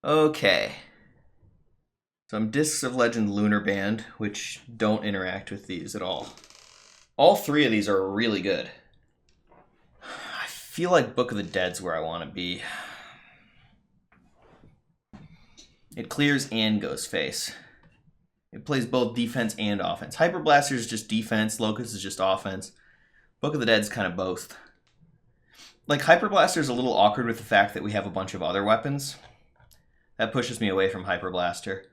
Okay. Some Discs of Legend Lunar Band, which don't interact with these at all. All three of these are really good. I feel like Book of the Dead's where I want to be. It clears and goes face. It plays both defense and offense. Hyper Blaster is just defense. Locust is just offense. Book of the Dead's kind of both. Like, Hyper Blaster is a little awkward with the fact that we have a bunch of other weapons. That pushes me away from Hyper Blaster.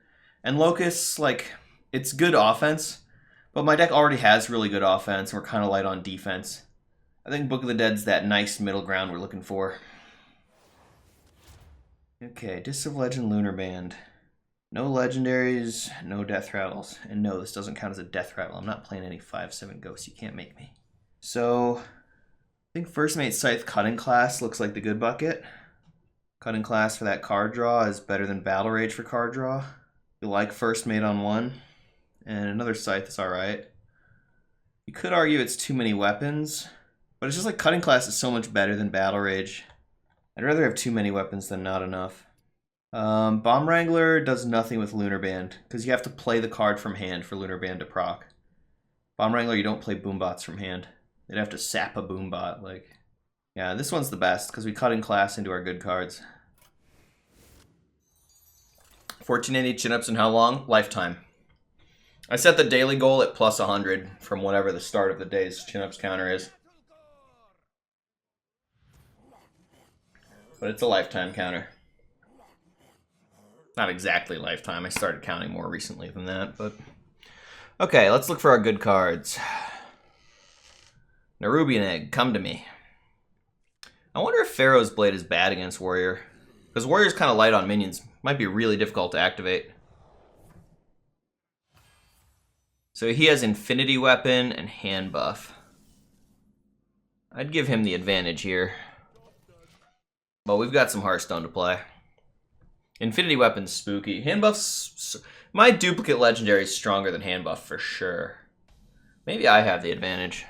And Locust, like, it's good offense, but my deck already has really good offense, and we're kind of light on defense. I think Book of the Dead's that nice middle ground we're looking for. Okay, Discs of Legend Lunar Band. No legendaries, no death rattles. And no, this doesn't count as a death rattle. I'm not playing any 5/7 ghosts. You can't make me. So, I think First Mate Scythe Cutting Class looks like the good bucket. Cutting Class for that card draw is better than Battle Rage for card draw. You like First Mate on one, and another Scythe is alright. You could argue it's too many weapons, but it's just like Cutting Class is so much better than Battle Rage. I'd rather have too many weapons than not enough. Bomb Wrangler does nothing with Lunar Band, because you have to play the card from hand for Lunar Band to proc. Bomb Wrangler, you don't play Boombots from hand. They'd have to sap a Boombot, like... Yeah, this one's the best, because we cut in class into our good cards. 1480 chin-ups in how long? Lifetime. I set the daily goal at plus 100 from whatever the start of the day's chin-ups counter is. But it's a lifetime counter. Not exactly lifetime. I started counting more recently than that, but... Okay, let's look for our good cards. Nerubian Egg, come to me. I wonder if Pharaoh's Blade is bad against Warrior. Because Warrior's kind of light on minions. Might be really difficult to activate. So he has Infinity Weapon and Hand Buff. I'd give him the advantage here. But we've got some Hearthstone to play. Infinity Weapon's spooky. Hand Buff's... My duplicate legendary is stronger than Hand Buff for sure. Maybe I have the advantage.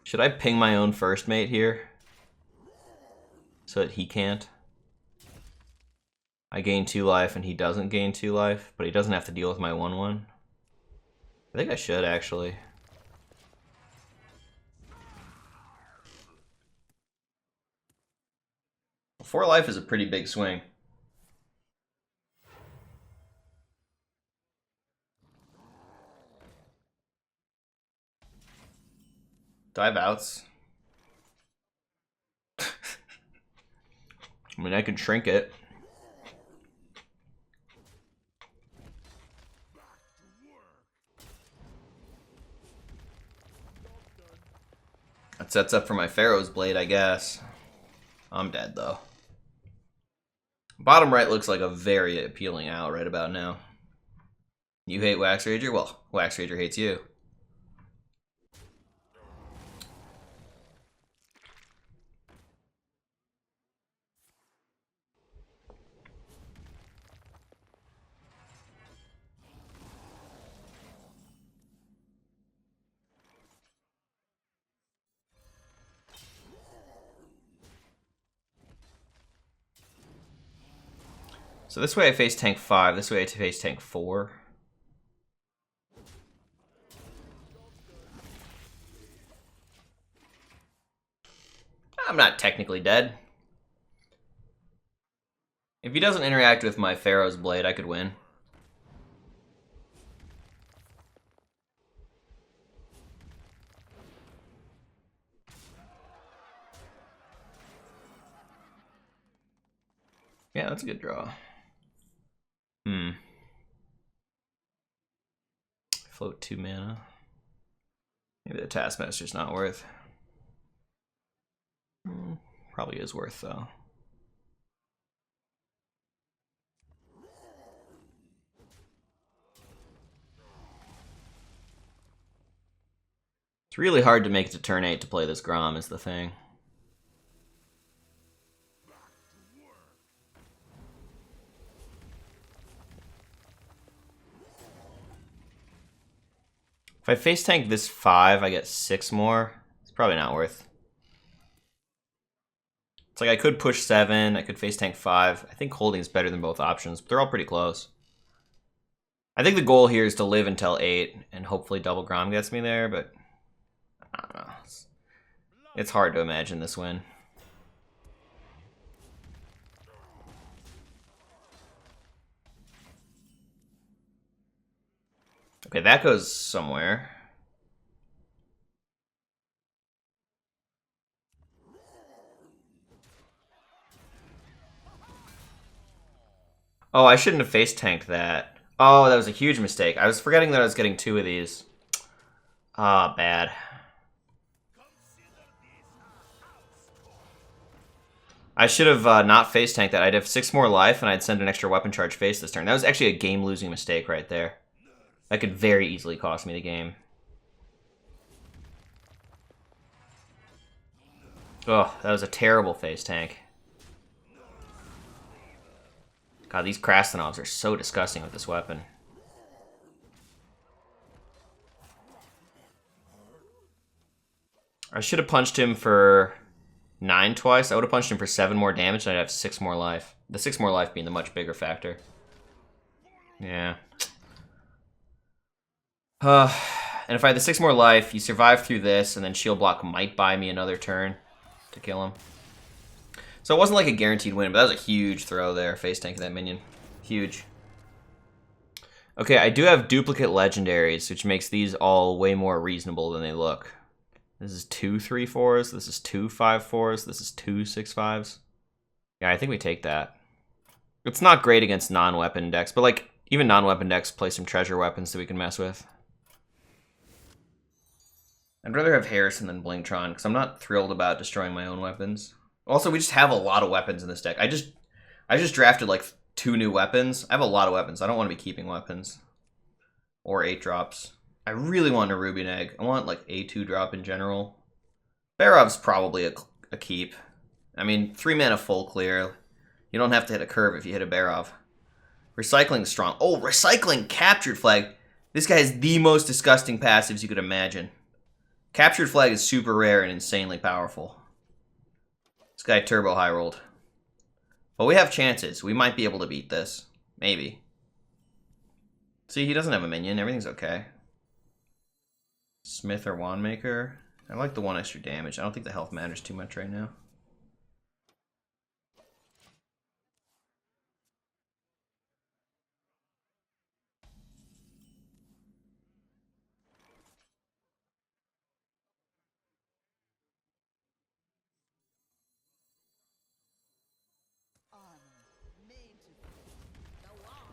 Should I ping my own First Mate here? So that he can't? I gain 2 life and he doesn't gain 2 life, but he doesn't have to deal with my 1/1. I think I should, actually. Well, 4 life is a pretty big swing. Dive outs. I mean, I could shrink it. That sets up for my Pharaoh's Blade, I guess. I'm dead, though. Bottom right looks like a very appealing out right about now. You hate Wax Rager? Well, Wax Rager hates you. So this way I face tank 5, this way I face tank 4. I'm not technically dead. If he doesn't interact with my Pharaoh's Blade, I could win. Yeah, that's a good draw. Float 2 mana. Maybe the Taskmaster's not worth. Probably is worth, though. It's really hard to make it to turn 8 to play this Grom, is the thing. If I face tank this 5, I get 6 more. It's probably not worth. It's like I could push 7, I could face tank 5. I think holding is better than both options, but they're all pretty close. I think the goal here is to live until 8, and hopefully double Grom gets me there, but I don't know. It's hard to imagine this win. Okay, that goes somewhere. Oh, I shouldn't have face tanked that. Oh, that was a huge mistake. I was forgetting that I was getting 2 of these. Ah, bad. I should have not face tanked that. I'd have 6 more life, and I'd send an extra weapon charge face this turn. That was actually a game-losing mistake right there. That could very easily cost me the game. Oh, that was a terrible face tank. God, these Krastenovs are so disgusting with this weapon. I should have punched him for 9 twice. I would have punched him for 7 more damage, and I'd have 6 more life. The 6 more life being the much bigger factor. Yeah. And if I had the 6 more life, you survive through this, and then shield block might buy me another turn to kill him. So it wasn't like a guaranteed win, but that was a huge throw there, face tanking that minion. Huge. Okay, I do have duplicate legendaries, which makes these all way more reasonable than they look. This is 2 3/4s, this is 2 5/4s, this is 2 6/5s. Yeah, I think we take that. It's not great against non-weapon decks, but like, even non-weapon decks play some treasure weapons that we can mess with. I'd rather have Harrison than Blingtron, because I'm not thrilled about destroying my own weapons. Also, we just have a lot of weapons in this deck. I just drafted like 2 new weapons. I have a lot of weapons. I don't want to be keeping weapons. Or 8 drops. I really want a Ruby Egg. I want like a 2 drop in general. Barov's probably a keep. I mean, 3 mana full clear. You don't have to hit a curve if you hit a Barov. Recycling's strong. Oh, recycling Captured Flag. This guy has the most disgusting passives you could imagine. Captured Flag is super rare and insanely powerful. This guy turbo high rolled. But we have chances. We might be able to beat this. Maybe. See, he doesn't have a minion. Everything's okay. Smith or Wandmaker. I like the 1 extra damage. I don't think the health matters too much right now.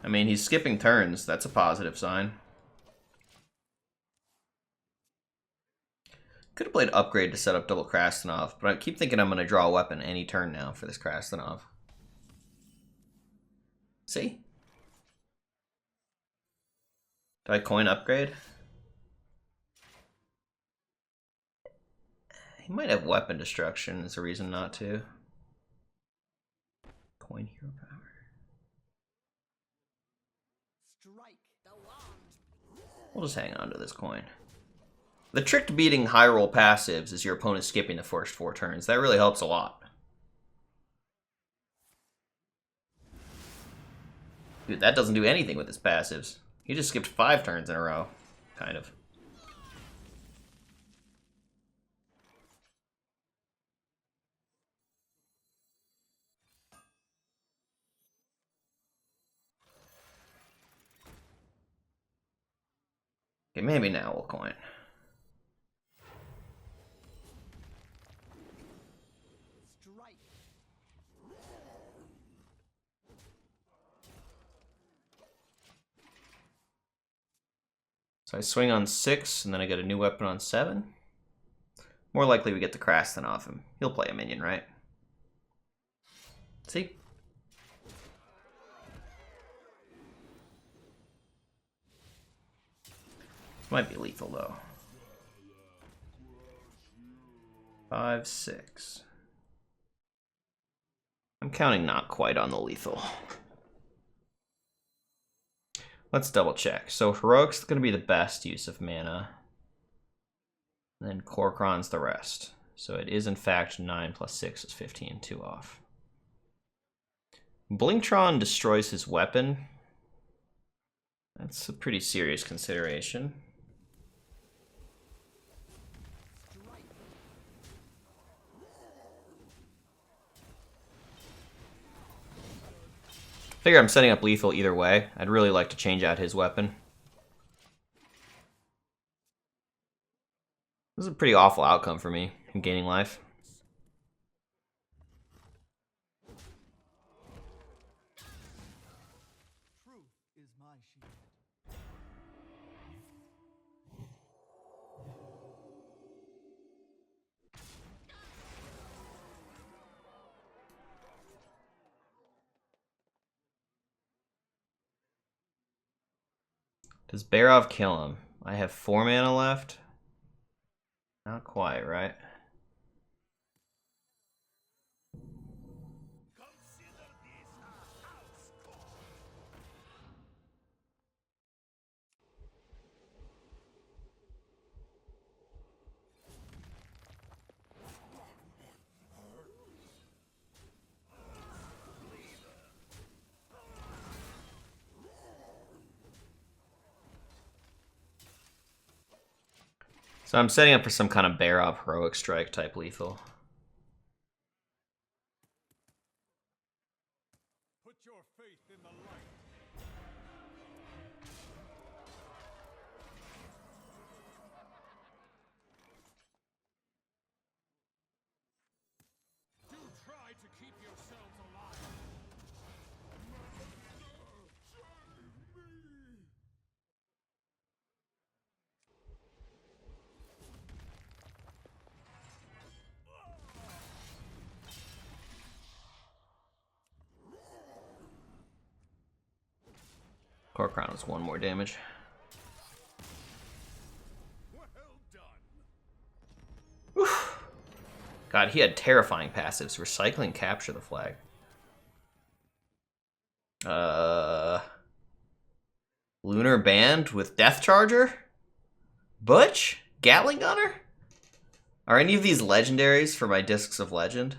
I mean, he's skipping turns. That's a positive sign. Could have played Upgrade to set up double Krastenov, but I keep thinking I'm going to draw a weapon any turn now for this Krastenov. See? Do I coin Upgrade? He might have weapon destruction as a reason not to. Coin hero power. We'll just hang on to this coin. The trick to beating high roll passives is your opponent skipping the first 4 turns. That really helps a lot. Dude, that doesn't do anything with his passives. He just skipped 5 turns in a row. Kind of. Okay, maybe now we'll coin. So I swing on 6, and then I get a new weapon on 7. More likely we get the Krasten off him. He'll play a minion, right? See? Might be lethal, though. 5, 6. I'm counting not quite on the lethal. Let's double check. So Heroic's going to be the best use of mana. And then Korkron's the rest. So it is in fact 9 plus 6 is 15, 2 off. Blinktron destroys his weapon. That's a pretty serious consideration. Figure I'm setting up lethal either way. I'd really like to change out his weapon. This is a pretty awful outcome for me in gaining life. Does Barov kill him? I have 4 mana left. Not quite, right? So I'm setting up for some kind of Barov heroic strike type lethal. Put your faith in the light. Do try to keep yourselves alive. Core Crown was 1 more damage. Well done. Oof. God, he had terrifying passives. Recycling, capture the flag. Lunar Band with Death Charger? Butch? Gatling Gunner? Are any of these legendaries for my Discs of Legend?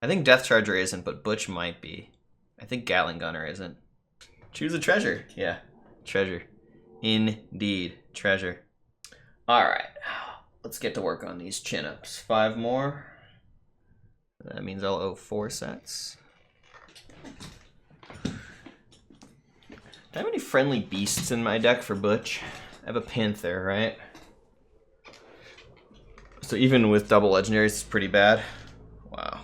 I think Death Charger isn't, but Butch might be. I think Gatling Gunner isn't. Choose a treasure. Yeah, treasure. Indeed, treasure. Alright, let's get to work on these chin-ups. 5 more. That means I'll owe 4 sets. Do I have any friendly beasts in my deck for Butch? I have a Panther, right? So even with double legendaries, it's pretty bad. Wow.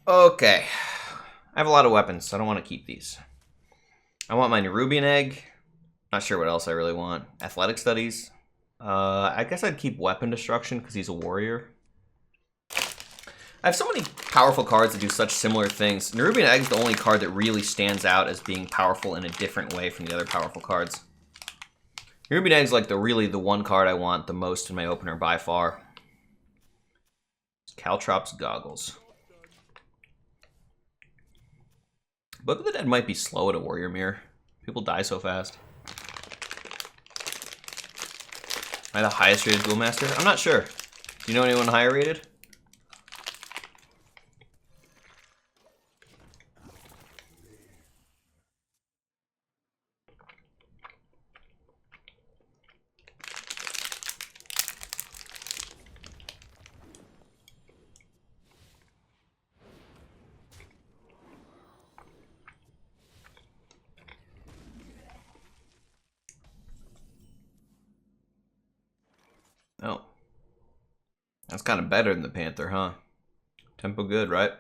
Okay. I have a lot of weapons, so I don't want to keep these. I want my Nerubian Egg. Not sure what else I really want. Athletic Studies. I guess I'd keep Weapon Destruction because he's a warrior. I have so many powerful cards that do such similar things. Nerubian Egg is the only card that really stands out as being powerful in a different way from the other powerful cards. Nerubian Egg is like the one card I want the most in my opener by far. Caltrops Goggles. Book of the Dead might be slow at a Warrior Mirror. People die so fast. Am I the highest rated Duel Master? I'm not sure. Do you know anyone higher rated? Oh. That's kind of better than the Panther, huh? Tempo good, right?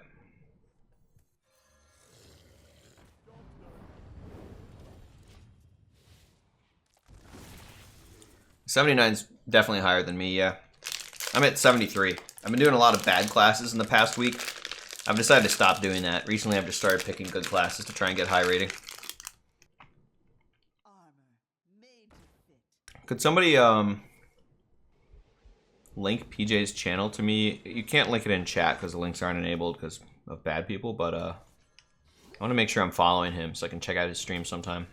'79's definitely higher than me, yeah. I'm at 73. I've been doing a lot of bad classes in the past week. I've decided to stop doing that. Recently, I've just started picking good classes to try and get high rating. Could somebody, link PJ's channel to me? You can't link it in chat because the links aren't enabled because of bad people, but, I want to make sure I'm following him so I can check out his stream sometime.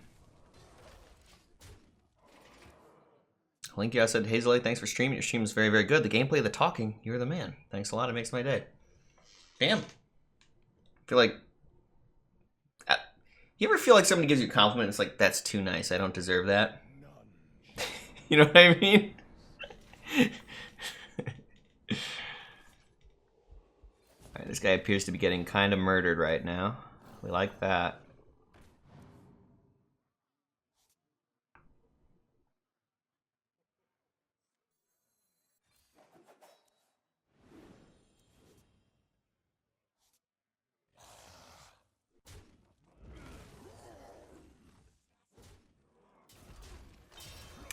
Link, I said, hey Zalae, thanks for streaming. Your stream is very, very good. The gameplay, the talking, you're the man. Thanks a lot. It makes my day. Damn. I feel like... You ever feel like somebody gives you a compliment and it's like, that's too nice. I don't deserve that? You know what I mean? Alright, this guy appears to be getting kind of murdered right now. We like that.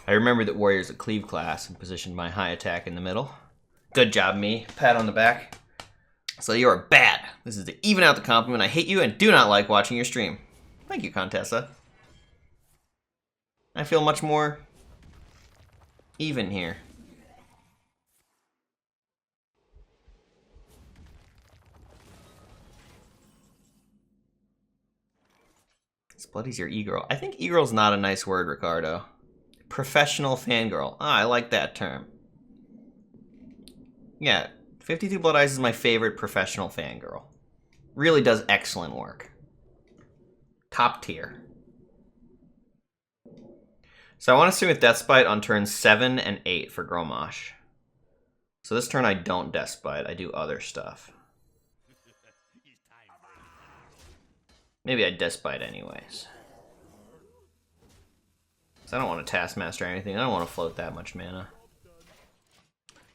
I remember that Warrior's a cleave class and positioned my high attack in the middle. Good job, me. Pat on the back. So you are bad. This is to even out the compliment. I hate you and do not like watching your stream. Thank you, Contessa. I feel much more even here. Splutty's your e-girl. I think e-girl's not a nice word, Ricardo. Professional fangirl. Ah, I like that term. Yeah, 52 Blood Eyes is my favorite professional fangirl. Really does excellent work. Top tier. So I want to swing with Deathbite on turns 7 and 8 for Gromosh. So this turn I don't Deathbite, I do other stuff. Maybe I Deathbite anyways. I don't want to Taskmaster or anything. I don't want to float that much mana.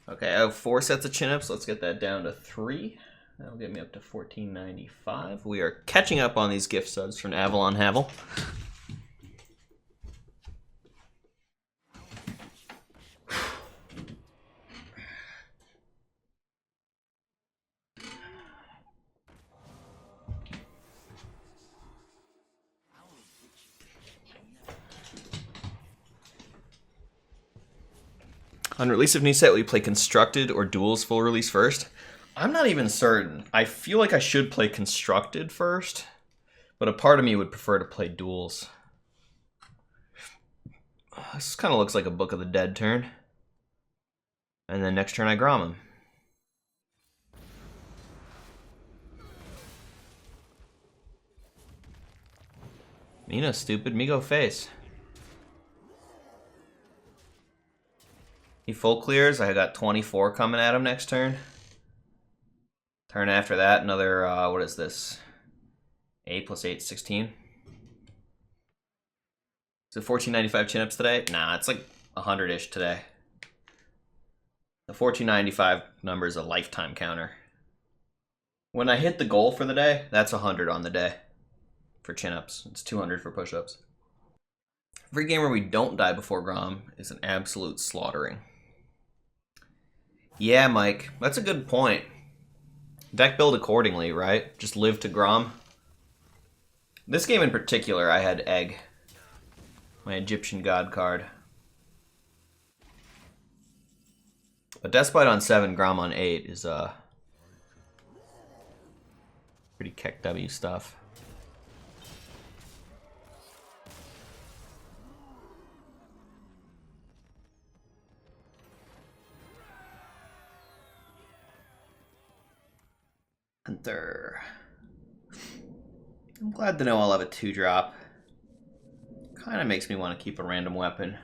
Okay, I have 4 sets of chin-ups. Let's get that down to 3. That'll get me up to 1495. We are catching up on these gift subs from Avalon Havel. On release of new set, will you play Constructed or Duels full release first? I'm not even certain. I feel like I should play Constructed first, but a part of me would prefer to play Duels. This kind of looks like a Book of the Dead turn. And then next turn I Grom him. Mina, stupid. Me go face. He full clears. I got 24 coming at him next turn. Turn after that, another, what is this? 8 plus 8, 16. So 1495 chin-ups today? Nah, it's like 100-ish today. The 1495 number is a lifetime counter. When I hit the goal for the day, that's 100 on the day for chin-ups. It's 200 for push-ups. Every game where we don't die before Grom is an absolute slaughtering. Yeah, Mike, that's a good point. Deck build accordingly, right? Just live to Grom. This game in particular, I had Egg. My Egyptian God card. But Deathbite on 7, Grom on 8 is pretty Keck W stuff. Hunter. I'm glad to know I'll have a 2-drop. Kind of makes me want to keep a random weapon.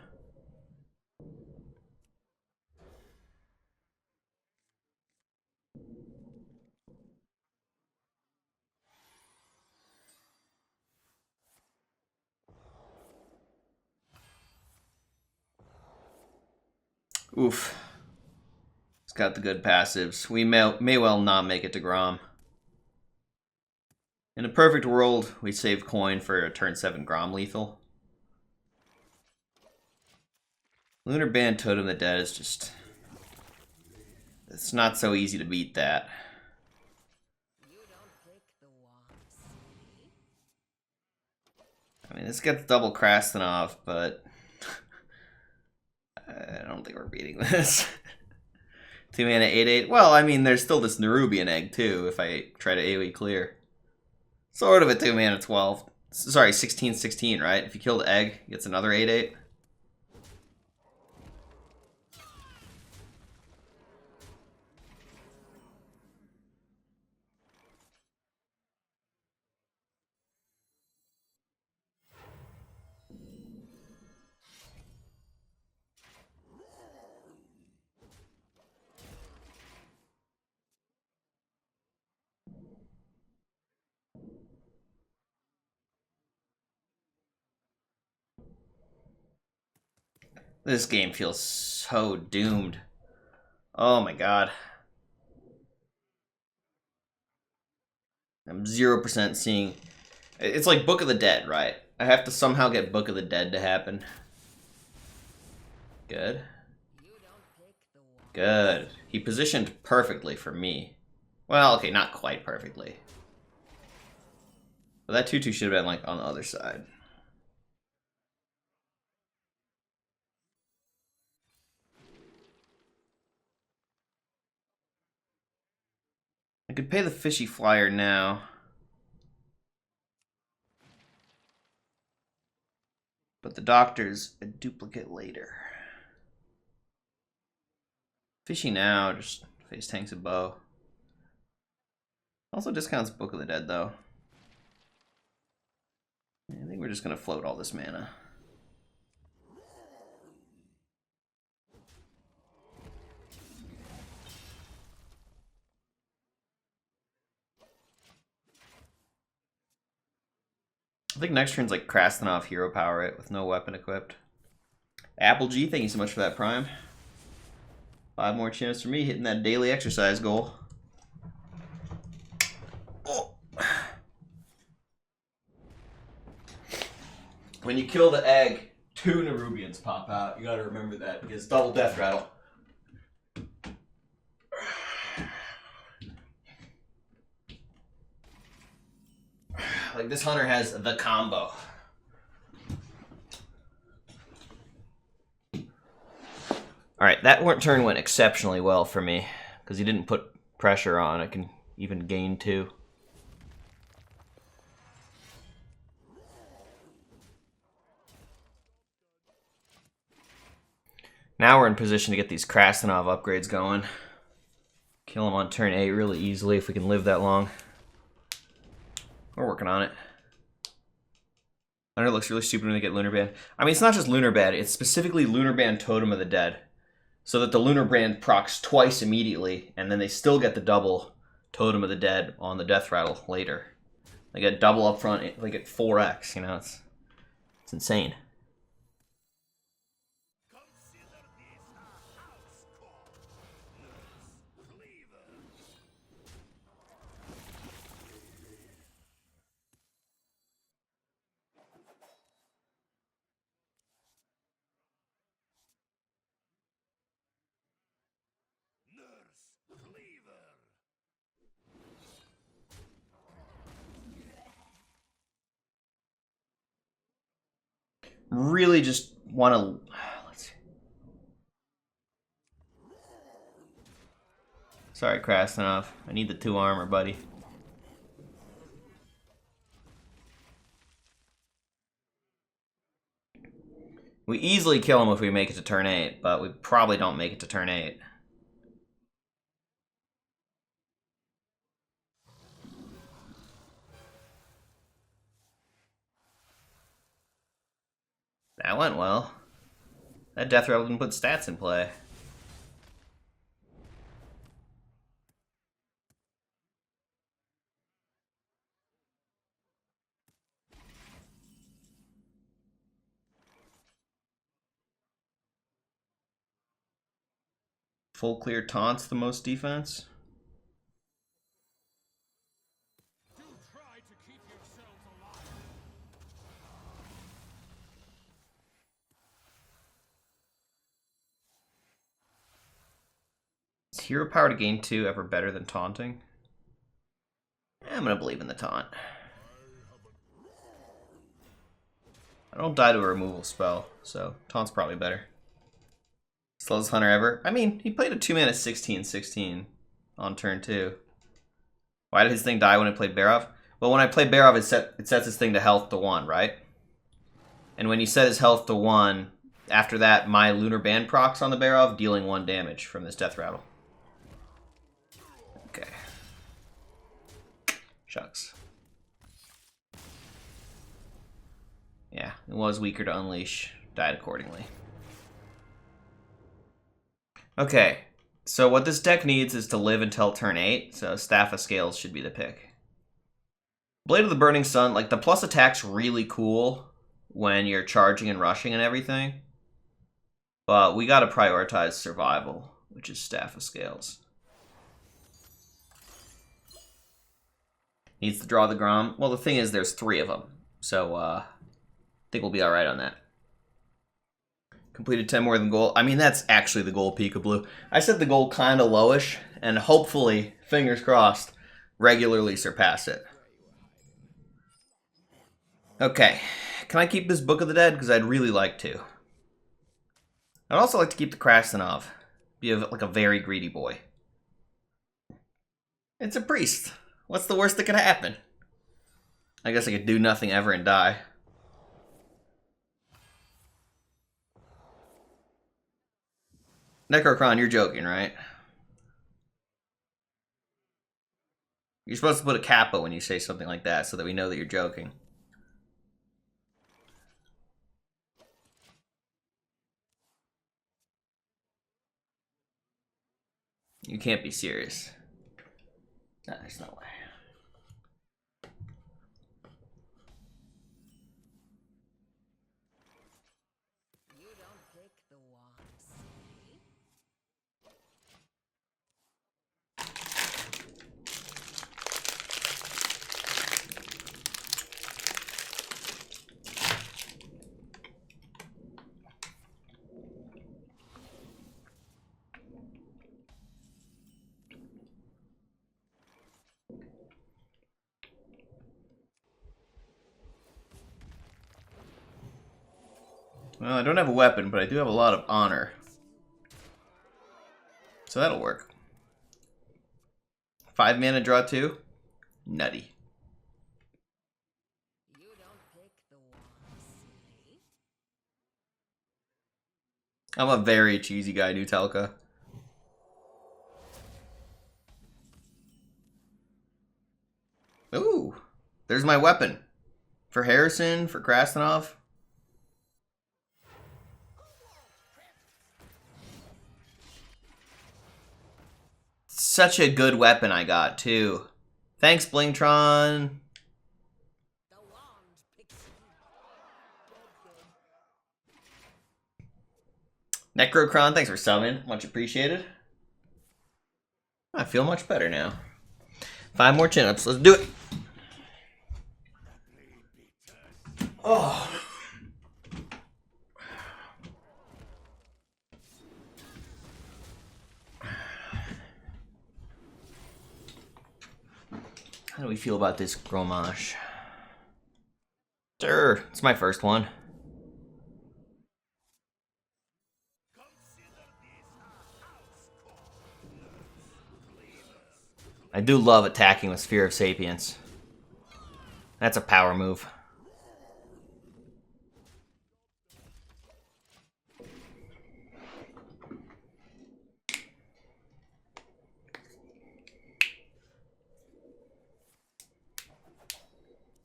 Oof. It's got the good passives. We may well not make it to Grom. In a perfect world, we save coin for a turn 7 Grom lethal. Lunar Band Totem the Dead is just... It's not so easy to beat that. I mean, this gets double Krastenov, but... I don't think we're beating this. 2 mana, 8/8. Well, I mean, there's still this Nerubian Egg, too, if I try to AoE clear. Sort of a 2 mana, 12. Sorry, 16/16, right? If you killed Egg, it gets another 8/8. This game feels so doomed. Oh my god. I'm 0% seeing... It's like Book of the Dead, right? I have to somehow get Book of the Dead to happen. Good. Good. He positioned perfectly for me. Well, okay, not quite perfectly. But that 2-2 should have been, like, on the other side. I could pay the fishy flyer now. But the doctor's a duplicate later. Fishy now, just face tanks a bow. Also discounts Book of the Dead, though. I think we're just going to float all this mana. I think next turn's like Krastenov Hero Power it with no weapon equipped. Apple G, thank you so much for that Prime. 5 more chims for me, hitting that daily exercise goal. Oh. When you kill the egg, 2 Nerubians pop out. You gotta remember that because double death rattle. Like this hunter has the combo. Alright, that turn went exceptionally well for me because he didn't put pressure on. I can even gain 2. Now we're in position to get these Krastenov upgrades going. Kill him on turn 8 really easily if we can live that long. We're working on it. I know it looks really stupid when they get Lunar Band. I mean, it's not just Lunar Band, it's specifically Lunar Band Totem of the Dead. So that the Lunar Band procs twice immediately, and then they still get the double Totem of the Dead on the Death Rattle later. They get double up front, they get 4x, you know, it's insane. Really just want to... Let's see. Sorry, Krastenov. I need the 2 armor, buddy. We easily kill him if we make it to turn 8, but we probably don't make it to turn 8. That went well. That Death Rattle didn't put stats in play. Full clear taunts the most defense. Do try to keep yourselves alive. Is Hero Power to gain 2 ever better than taunting? I'm gonna believe in the taunt. I don't die to a removal spell, so taunt's probably better. Slowest hunter ever. I mean, he played a 2-mana 16/16 on turn 2. Why did his thing die when I played Barov? Well, when I play Barov, it sets his thing to health to 1, right? And when you set his health to 1, after that, my Lunar Band procs on the Barov, dealing 1 damage from this Death Rattle. Okay. Shucks. Yeah, it was weaker to unleash. Died accordingly. Okay, so what this deck needs is to live until turn 8, so Staff of Scales should be the pick. Blade of the Burning Sun, like, the plus attack's really cool when you're charging and rushing and everything. But we gotta prioritize survival, which is Staff of Scales. Needs to draw the Grom. Well, the thing is, there's 3 of them. So, I think we'll be alright on that. Completed 10 more than goal. I mean, that's actually the goal, Peekaboo. I set the goal kind of lowish, and hopefully, fingers crossed, regularly surpass it. Okay. Can I keep this Book of the Dead? Because I'd really like to. I'd also like to keep the Krastanov. Be like a very greedy boy. It's a priest. What's the worst that could happen? I guess I could do nothing ever and die. Necrocron, you're joking, right? You're supposed to put a kappa when you say something like that so that we know that you're joking. You can't be serious. No, there's no way. You don't pick the wands, eh? Well, I don't have a weapon, but I do have a lot of honor. So that'll work. 5 mana, draw 2. Nutty. You don't pick the wands, eh? I'm a very cheesy guy, Nutelka. Ooh, there's my weapon. For Harrison, for Krastanov. Such a good weapon I got, too. Thanks, Blingtron. The wand picks you. Necrocron, thanks for subbing. Much appreciated. I feel much better now. 5 more chin-ups. Let's do it. Oh. How do we feel about this Gromage? Sure, it's my first one. I do love attacking with Sphere of Sapience. That's a power move.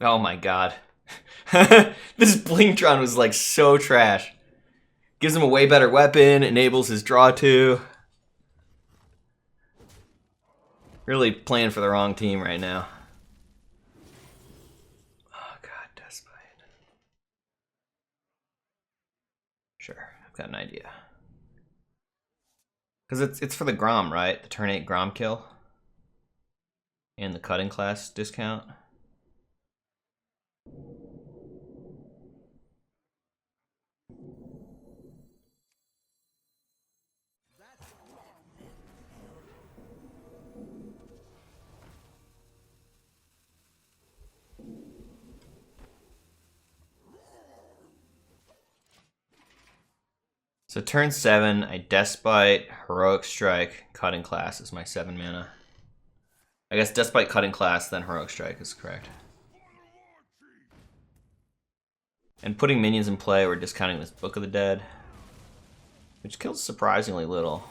Oh my god. This Blingtron was like so trash. Gives him a way better weapon, enables his draw 2. Really playing for the wrong team right now. Oh god, Despite. Sure, I've got an idea. Because it's for the Grom, right? The turn 8 Grom kill. And the cutting class discount. So turn 7, I Despite, Heroic Strike, Cutting Class is my 7 mana. I guess Despite, Cutting Class, then Heroic Strike is correct. And putting minions in play, we're discounting this Book of the Dead, which kills surprisingly little.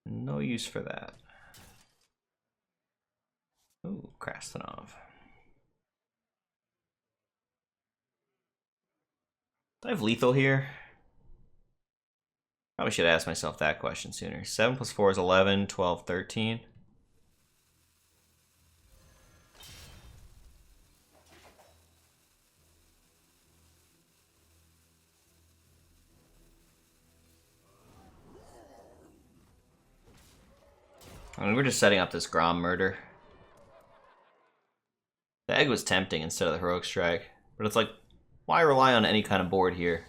No use for that. Ooh, Krastanov. Do I have lethal here? Probably should ask myself that question sooner. 7 plus 4 is 11, 12, 13. I mean, we're just setting up this Grom murder. The egg was tempting instead of the heroic strike, but it's like, why rely on any kind of board here?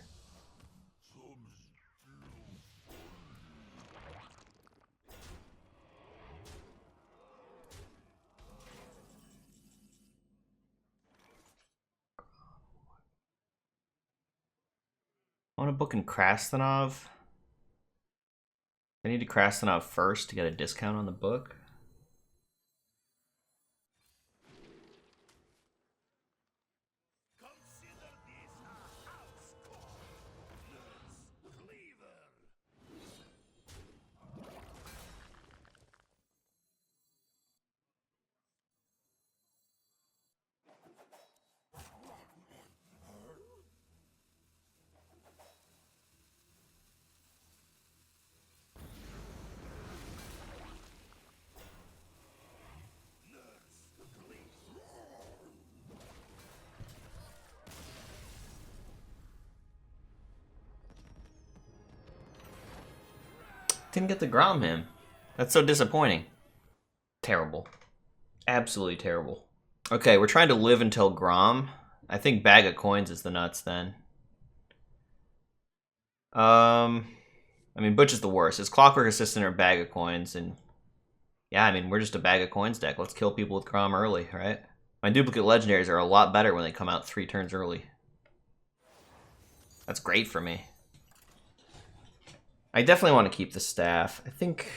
I want to book in Krastanov. I need to Krastanov first to get a discount on the book. Didn't get to Grom him. That's so disappointing. Terrible. Absolutely terrible. Okay, we're trying to live until Grom. I think bag of coins is the nuts then. I mean, Butch is the worst. It's Clockwork Assistant or bag of coins, and yeah, I mean, we're just a bag of coins deck. Let's kill people with Grom early, right? My duplicate legendaries are a lot better when they come out 3 turns early. That's great for me. I definitely want to keep the staff. I think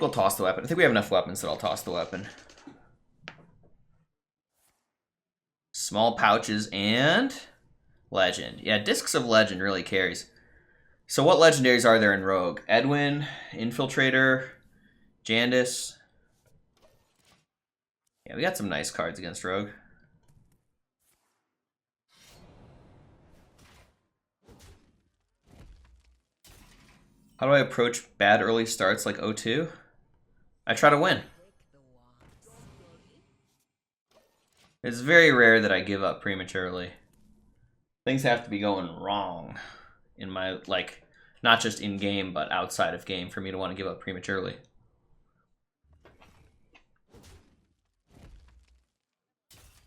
we'll toss the weapon. I think we have enough weapons that I'll toss the weapon. Small pouches and legend. Yeah, Discs of Legend really carries. So what legendaries are there in Rogue? Edwin, Infiltrator, Jandis. Yeah, we got some nice cards against Rogue. How do I approach bad early starts like O2? I try to win. It's very rare that I give up prematurely. Things have to be going wrong in my, like, not just in game, but outside of game for me to want to give up prematurely.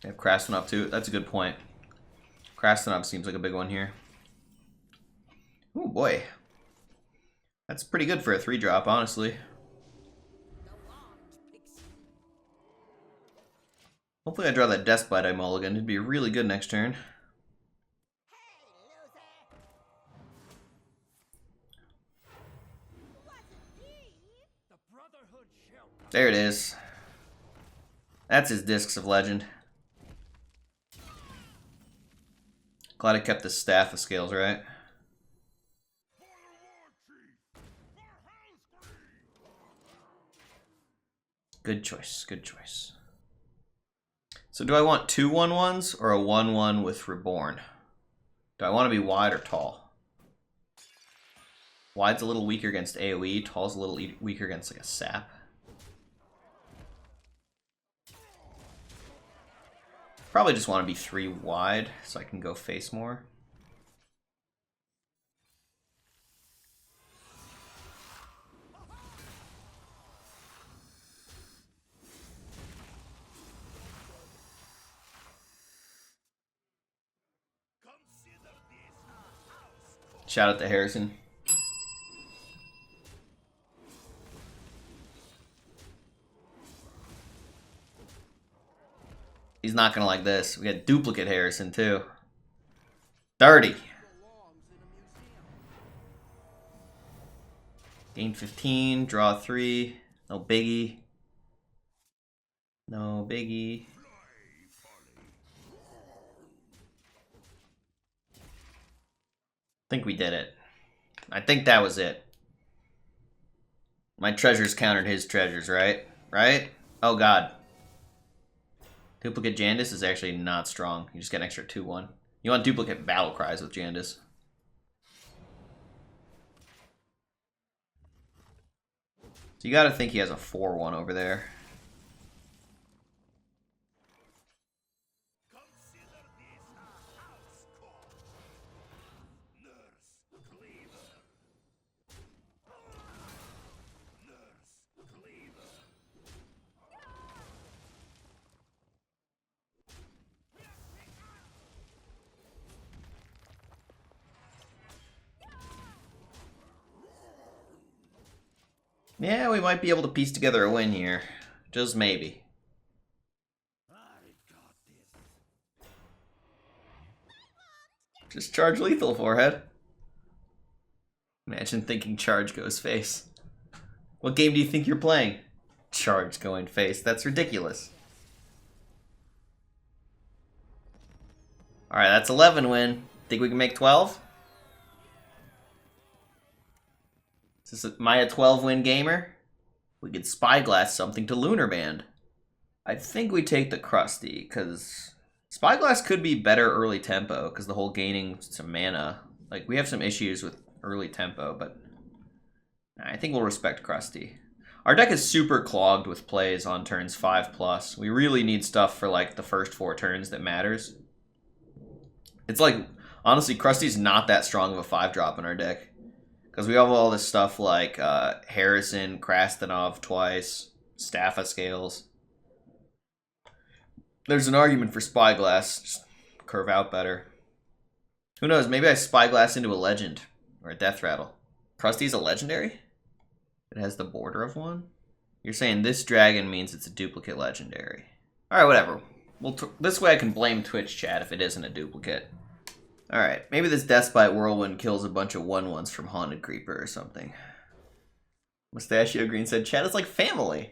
I have Krastanov too. That's a good point. Krastanov seems like a big one here. Oh boy. That's pretty good for a 3-drop, honestly. Hopefully I draw that Deathbite I mulligan. It'd be really good next turn. There it is. That's his Discs of Legend. Glad I kept the Staff of Scales, right? Good choice, good choice. So do I want 2 1/1s or a 1/1 with Reborn? Do I want to be wide or tall? Wide's a little weaker against AoE, tall's a little weaker against like a sap. Probably just want to be 3 wide so I can go face more. Shout out to Harrison. He's not gonna like this. We got duplicate Harrison too. 30. Gain 15, draw 3. No biggie. No biggie. I think we did it. I think that was it. My treasures countered his treasures, right? Right? Oh god. Duplicate Jandis is actually not strong. You just get an extra 2/1. You want duplicate Battle Cries with Jandis. So you gotta think he has a 4/1 over there. Yeah, we might be able to piece together a win here. Just maybe. Just charge lethal, forehead. Imagine thinking charge goes face. What game do you think you're playing? Charge going face. That's ridiculous. Alright, that's 11 win. Think we can make 12? Is this am I a 12 win gamer? We could spyglass something to Lunar Band. I think we take the Krusty, because spyglass could be better early tempo, because the whole gaining some mana. Like, we have some issues with early tempo, but I think we'll respect Krusty. Our deck is super clogged with plays on turns 5+. We really need stuff for, like, the first 4 turns that matters. It's like, honestly, Krusty's not that strong of a 5-drop in our deck. Because we have all this stuff like Harrison, Krastanov twice, Staffa Scales. There's an argument for Spyglass. Just curve out better. Who knows, maybe I Spyglass into a legend. Or a Death Rattle. Krusty's a legendary? It has the border of one? You're saying this dragon means it's a duplicate legendary. Alright, whatever. This way I can blame Twitch chat if it isn't a duplicate. Alright, maybe this Deathbite Whirlwind kills a bunch of 1/1s from Haunted Creeper or something. Mustachio Green said, chat is like family.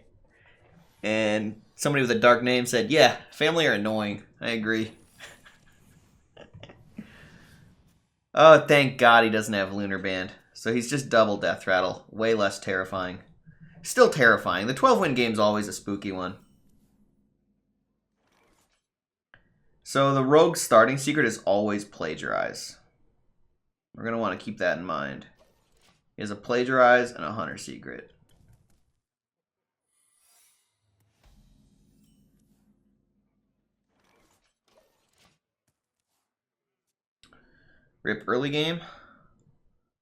And somebody with a dark name said, yeah, family are annoying. I agree. Oh, thank God he doesn't have Lunar Band. So he's just double Death Rattle. Way less terrifying. Still terrifying. The 12-win game's always a spooky one. So the rogue's starting secret is always plagiarize. We're going to want to keep that in mind. He has a plagiarize and a hunter secret. Rip early game.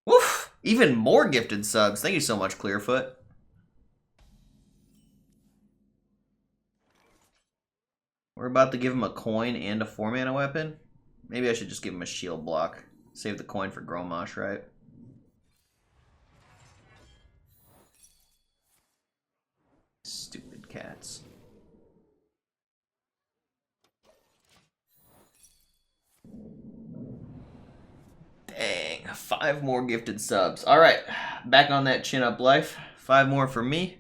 Woof! Even more gifted subs. Thank you so much, Clearfoot. We're about to give him a coin and a 4-mana weapon. Maybe I should just give him a shield block. Save the coin for Gromosh, right? Stupid cats. Dang, 5 more gifted subs. Alright, back on that chin up life. 5 more for me.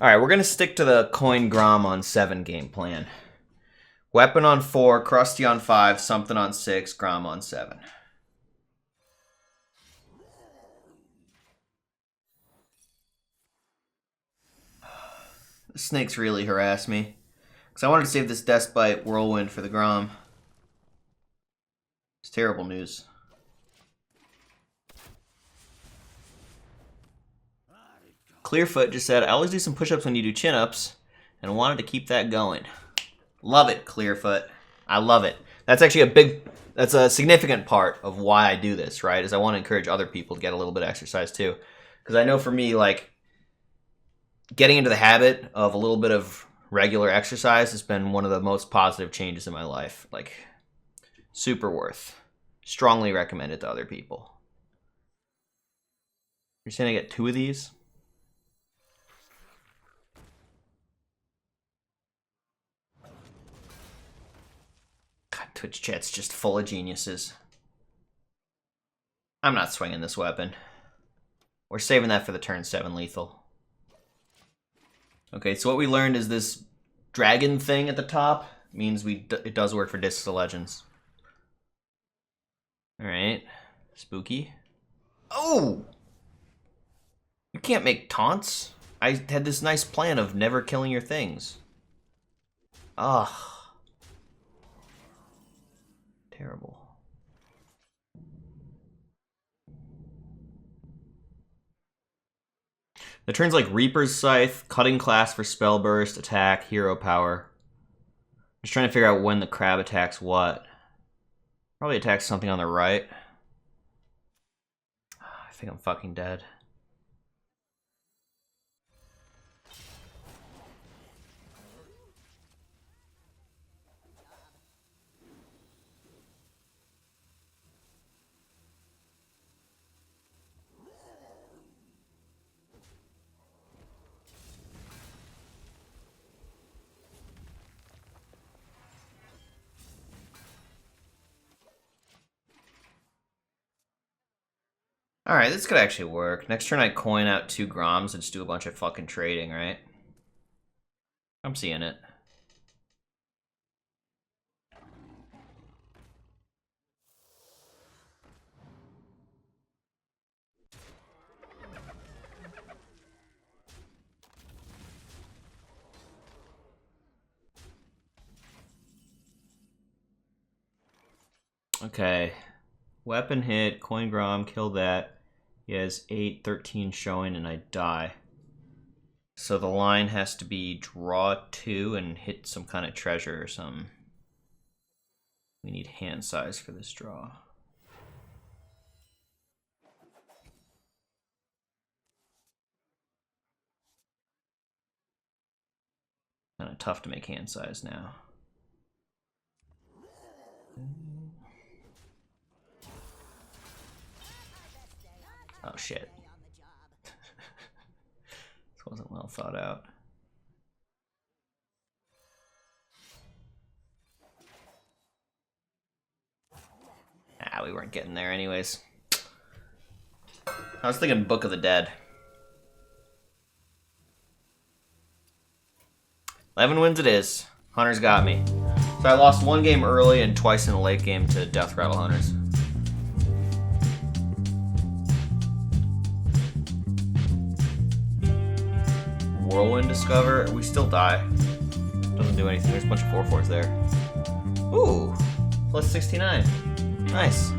Alright, we're going to stick to the coin Grom on 7 game plan. Weapon on 4, Krusty on 5, something on 6, Grom on 7. The snakes really harass me. Because I wanted to save this Deathbite Whirlwind for the Grom. It's terrible news. Clearfoot just said, I always do some push-ups when you do chin-ups, and wanted to keep that going. Love it, Clearfoot. I love it. That's actually that's a significant part of why I do this, right? Is I want to encourage other people to get a little bit of exercise too. Because I know for me, like, getting into the habit of a little bit of regular exercise has been one of the most positive changes in my life. Like, super worth. Strongly recommend it to other people. You're saying I get 2 of these? Twitch chat's just full of geniuses. I'm not swinging this weapon. We're saving that for the turn 7 lethal. Okay, so what we learned is this dragon thing at the top means it does work for Discs of Legends. Alright. Spooky. Oh! You can't make taunts. I had this nice plan of never killing your things. Ugh. Terrible. The turns like Reaper's Scythe, Cutting Class for Spell Burst, Attack, Hero Power. Just trying to figure out when the crab attacks what. Probably attacks something on the right. think I'm fucking dead. Alright, this could actually work. Next turn I coin out 2 Groms and just do a bunch of fucking trading, right? I'm seeing it. Okay. Weapon hit, coin Grom, kill that. He has 8, 13 showing, and I die. So the line has to be draw 2 and hit some kind of treasure or something. We need hand size for this draw. Kind of tough to make hand size now. Oh shit. This wasn't well thought out. Ah, we weren't getting there anyways. I was thinking Book of the Dead. 11 wins it is. Hunters got me. So I lost 1 game early and twice in the late game to Death Rattle Hunters. Whirlwind Discover. We still die. Doesn't do anything. There's a bunch of 4/4s there. Ooh. Plus 69. Nice.